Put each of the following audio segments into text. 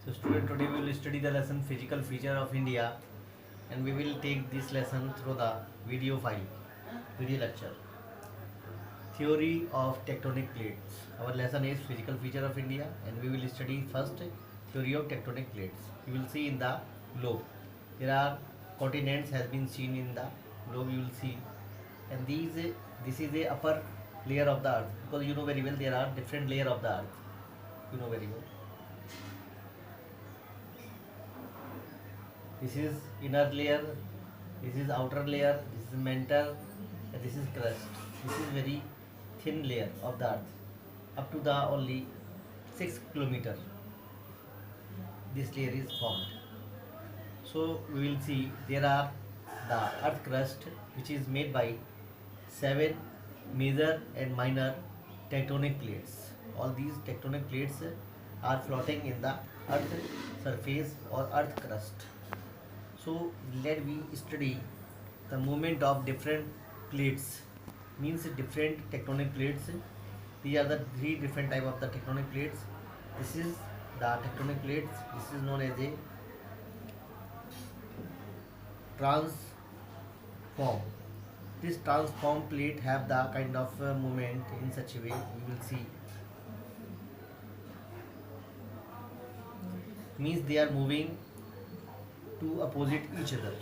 So student, today we will study the lesson physical feature of India, and we will take this lesson through the video file, video lecture. Theory of tectonic plates. Our lesson is physical feature of India, and we will study first theory of tectonic plates. You will see in the globe. There are continents has been seen in the globe. You will see, and this is the upper layer of the earth, because you know very well there are different layer of the earth. You know very well. This is inner layer, this is outer layer, this is mantle, and this is crust. This is very thin layer of the earth. Up to the only 6 kilometer, this layer is formed. So we will see there are the earth crust, which is made by 7 major and minor tectonic plates. All these tectonic plates are floating in the earth surface or earth crust. So let we study the movement of different plates, means different tectonic plates. These are the three different type of the tectonic plates. This is the tectonic plates. This is known as a transform. This transform plate have the kind of movement in such a way. You will see, means they are moving to opposite each other.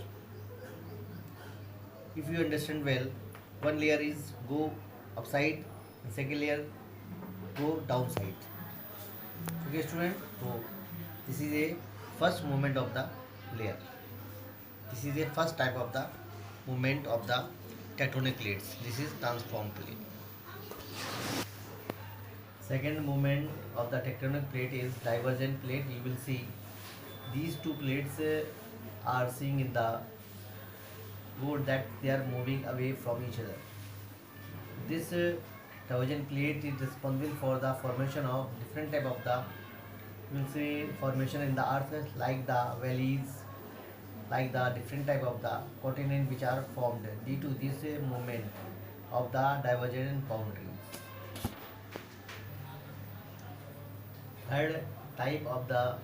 If you understand well, one layer is go upside and second layer go downside. Okay student, so this is a first movement of the layer. This is a first type of the movement of the tectonic plates. This is transform plate. Second movement of the tectonic plate is divergent plate. You will see these two plates are seeing in the board that they are moving away from each other. This divergent plate is responsible for the formation of different type of the, you will see, formation in the earth, like the valleys, like the different type of the continent which are formed due to this movement of the divergent boundary. Third type of the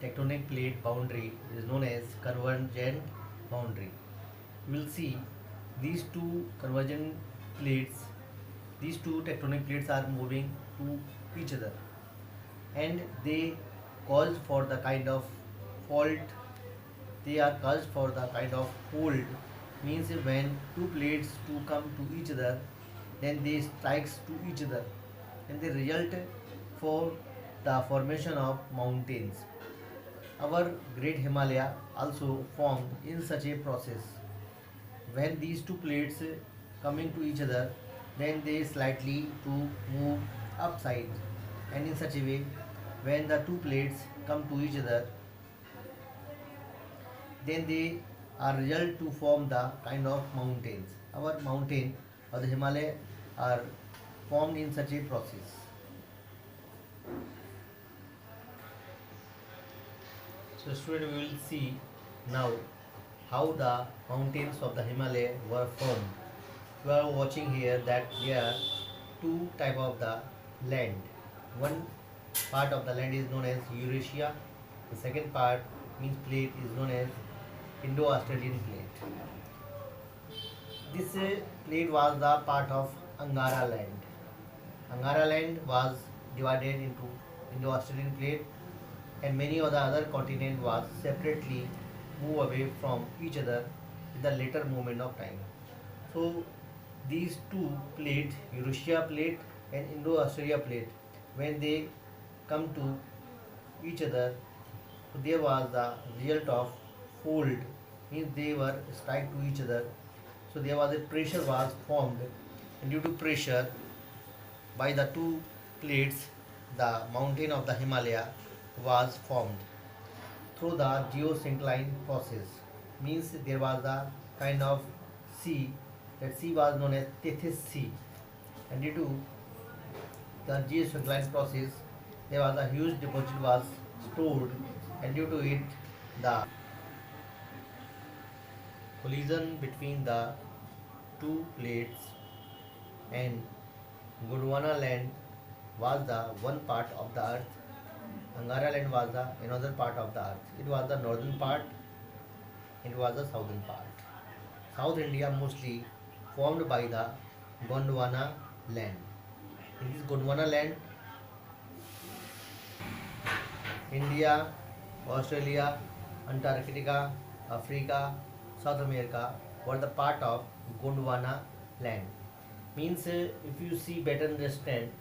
tectonic plate boundary is known as convergent boundary. You will see these two convergent plates, these two tectonic plates are moving to each other, and they cause for the kind of fault. They are caused for the kind of fold, means when two plates to come to each other, then they strikes to each other, and they result for the formation of mountains. Our great Himalaya also formed in such a process. When these two plates coming to each other, then they slightly to move upside, and in such a way, when the two plates come to each other, then they are result to form the kind of mountains. Our mountain or the Himalaya are formed in such a process. So student, we will see now how the mountains of the Himalaya were formed. You are watching here that there are two type of the land. One part of the land is known as Eurasia. The second part, means plate, is known as Indo-Australian plate. This plate was the part of Angara land. Angara land was divided into Indo-Australian plate, and many of the other continent was separately move away from each other with the later movement of time. So these two plates, Eurasia plate and Indo-Australia plate, when they come to each other, so there was the result of fold, means they were strike to each other. So there was a pressure was formed, and due to pressure by the two plates, the mountain of the Himalaya was formed through the geosyncline process. Means there was a kind of sea, that sea was known as Tethys Sea, and due to the geosyncline process, there was a huge deposit was stored, and due to it, the collision between the two plates and Gondwana land was the one part of the earth Angara land was the another part of the earth. It was the northern part, it was the southern part. South India mostly formed by the Gondwana land. In this Gondwana land, India, Australia, Antarctica, Africa, South America were the part of Gondwana land. Means if you see better understand,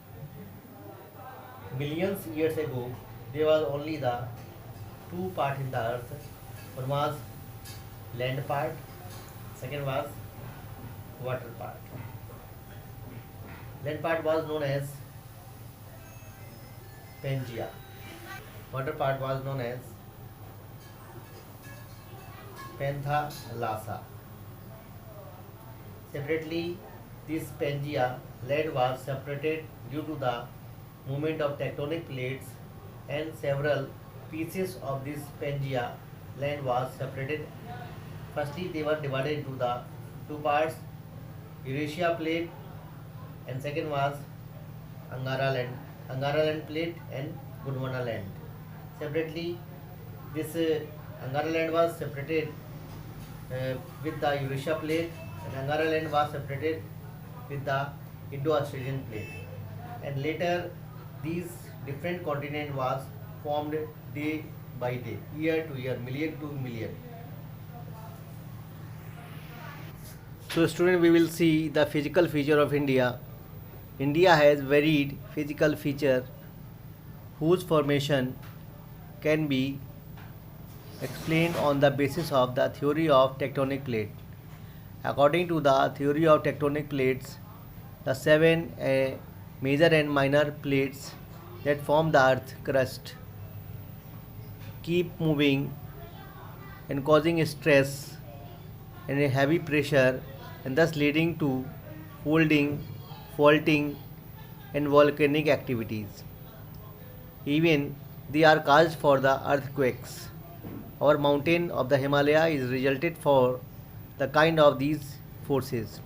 millions years ago there was only the two part in the earth. One was land part, second was water part. Land part was known as Pangaea. Water part was known as Panthalassa. Separately, this Pangaea land was separated due to the movement of tectonic plates, and several pieces of this Pangaea land was separated. Firstly, they were divided into the two parts, Eurasia plate, and second was Angara land plate and Gondwana land. Separately, this Angara land was separated with the Eurasia plate, and Angara land was separated with the Indo-Australian plate. And later, these different continent was formed day by day, year to year, million to million. So student, we will see the physical feature of India. India has varied physical feature whose formation can be explained on the basis of the theory of tectonic plate. According to the theory of tectonic plates, the seven major and minor plates that form the earth crust keep moving and causing stress and a heavy pressure, and thus leading to folding, faulting, and volcanic activities. Even they are caused for the earthquakes. Our mountain of the Himalaya is resulted for the kind of these forces.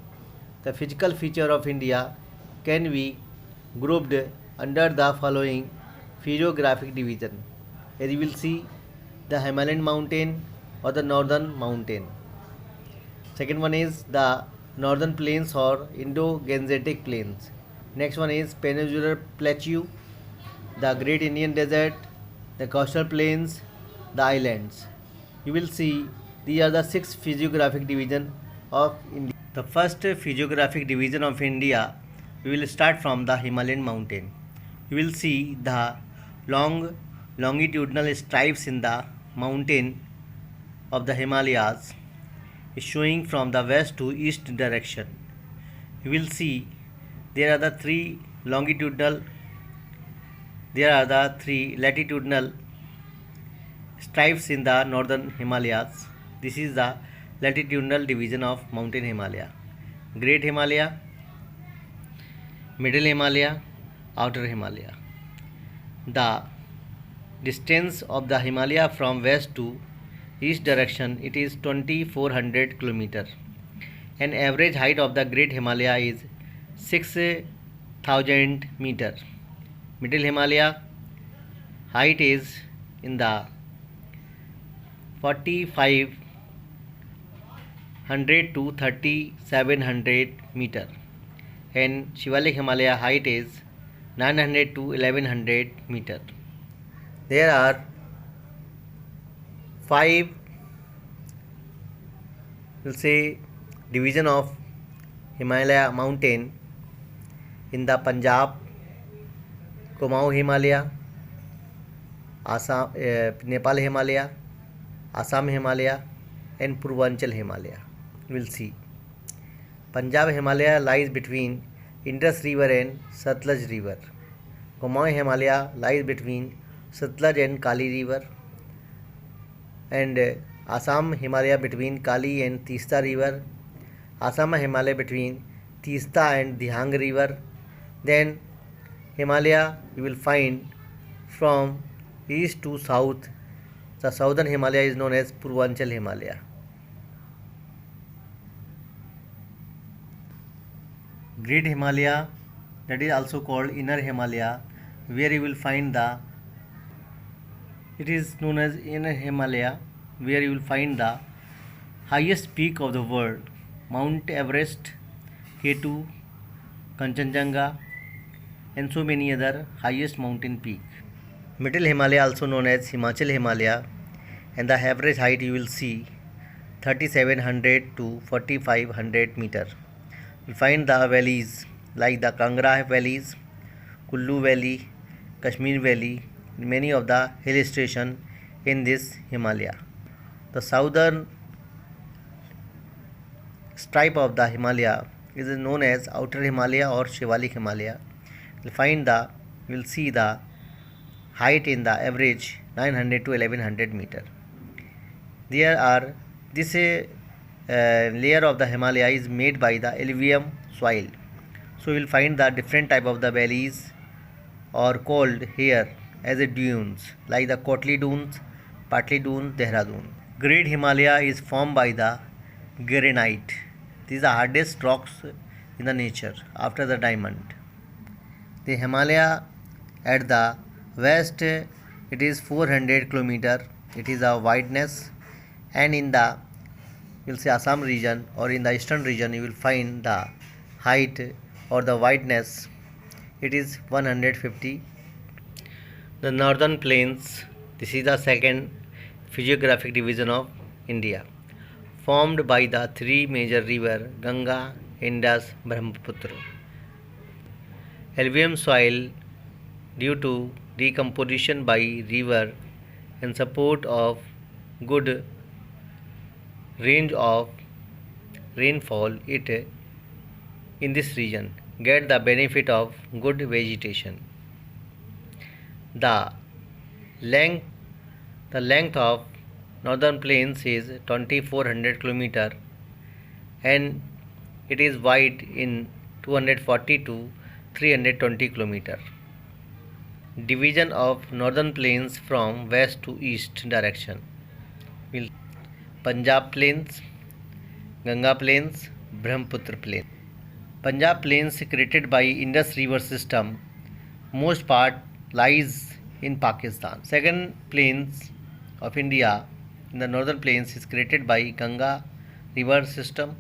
The physical feature of India can be grouped under the following physiographic division. As you will see, the Himalayan mountain or the northern mountain. Second one is the northern plains or Indo-Gangetic plains. Next one is peninsular plateau, the Great Indian Desert, the coastal plains, the islands. You will see these are the six physiographic division of India. The first physiographic division of India, we will start from the Himalayan mountain. You will see the long longitudinal stripes in the mountain of the Himalayas showing from the west to east direction. You will see there are the three latitudinal stripes in the northern Himalayas. This is the latitudinal division of mountain Himalaya: Great Himalaya, Middle Himalaya, Outer Himalaya. The distance of the Himalaya from west to east direction, it is 2400 km. An average height of the Great Himalaya is 6000 meter. Middle Himalaya height is in the 4500 to 3700 meter, and Shivalik Himalaya height is 900 to 1100 meter. There are five, we'll say, division of Himalaya mountain in the Punjab, Kumaon Himalaya, Assam, Nepal Himalaya, Assam Himalaya, and Purvanchal Himalaya. We'll see. Punjab Himalaya lies between Indus River and Satluj River. Kumaon Himalaya lies between Satluj and Kali River, and Assam Himalaya between Kali and Teesta River. Assam Himalaya between Teesta and Dihang River. Then Himalaya you will find from east to south. The southern Himalaya is known as Purvanchal Himalaya. Great Himalaya, that is also called Inner Himalaya, where you will find the It is known as Inner Himalaya, where you will find the highest peak of the world, Mount Everest, K2, Kanchenjunga, and so many other highest mountain peak. Middle Himalaya, also known as Himachal Himalaya, and the average height you will see 3700 to 4500 meter. You will find the valleys like the Kangra valleys, Kullu Valley, Kashmir Valley, and many of the hill stations in this Himalaya. The southern stripe of the Himalaya is known as Outer Himalaya or Shivalik Himalaya. You will see the height in the average 900 to 1100 meter. There are this layer of the Himalaya is made by the alluvium soil. So you will find the different type of the valleys or called here as a dunes like the Kotli Dunes, Patli Dunes, Dehradun. Great Himalaya is formed by the granite. These are the hardest rocks in the nature after the diamond. The Himalaya at the west it is 400 kilometer. It is a wideness, and in the you will see Assam region or in the eastern region you will find the height or the wideness. It is 150. The northern plains. This is the second physiographic division of India, formed by the three major rivers Ganga, Indus, Brahmaputra. Alluvium soil due to decomposition by river and support of good range of rainfall it in this region get the benefit of good vegetation. The length of northern plains is 2400 km and it is wide in 240 to 320 km. Division of northern plains from west to east direction. Punjab plains, Ganga plains, Brahmaputra plains. Punjab plains created by Indus river system, most part lies in Pakistan. Second plains of India in the northern plains is created by Ganga river system,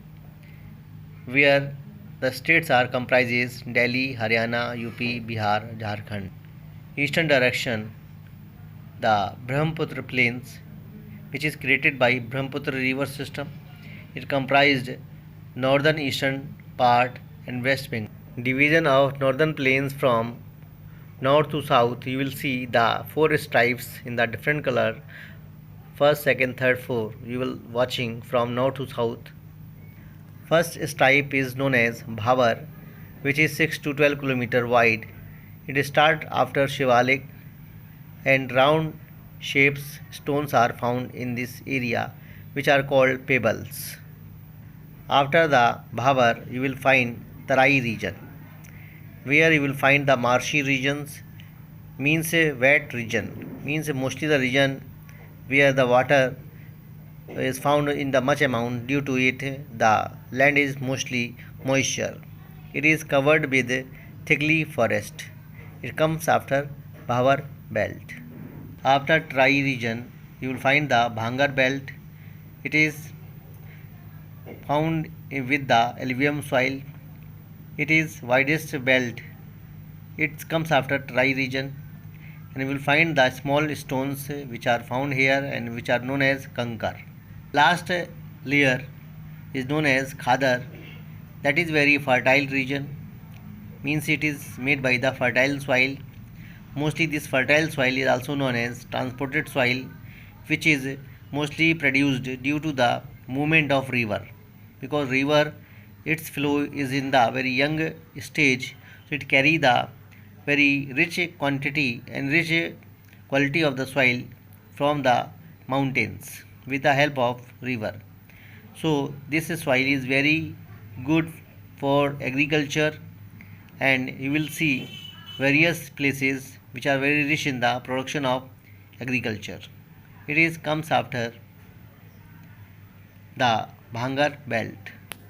where the states are comprises Delhi, Haryana, UP, Bihar, Jharkhand. Eastern direction, the Brahmaputra plains, which is created by Brahmaputra river system. It comprised northern eastern part and West Bengal. Division of northern plains from north to south, you will see the four stripes in the different color. First, second, third, fourth. You will watching from north to south. First stripe is known as Bhavar, which is 6 to 12 km wide. It starts after Shivalik, and round shapes stones are found in this area, which are called pebbles. After the Bhavar, you will find Tarai region, where you will find the marshy regions, means a wet region, means mostly the region where the water is found in the much amount. Due to it, the land is mostly moisture. It is covered with thickly forest. It comes after Bhavar belt. After Tarai region, you will find the Bhangar belt. It is found with the alluvium soil. It is widest belt. It comes after Tarai region, and you will find the small stones which are found here and which are known as Kankar. Last layer is known as Khadar. That is very fertile region, means it is made by the fertile soil. Mostly this fertile soil is also known as transported soil, which is mostly produced due to the movement of river, because river its flow is in the very young stage, so it carry the very rich quantity and rich quality of the soil from the mountains with the help of river. So this soil is very good for agriculture, and you will see various places which are very rich in the production of agriculture. It is comes after the Bhangar belt.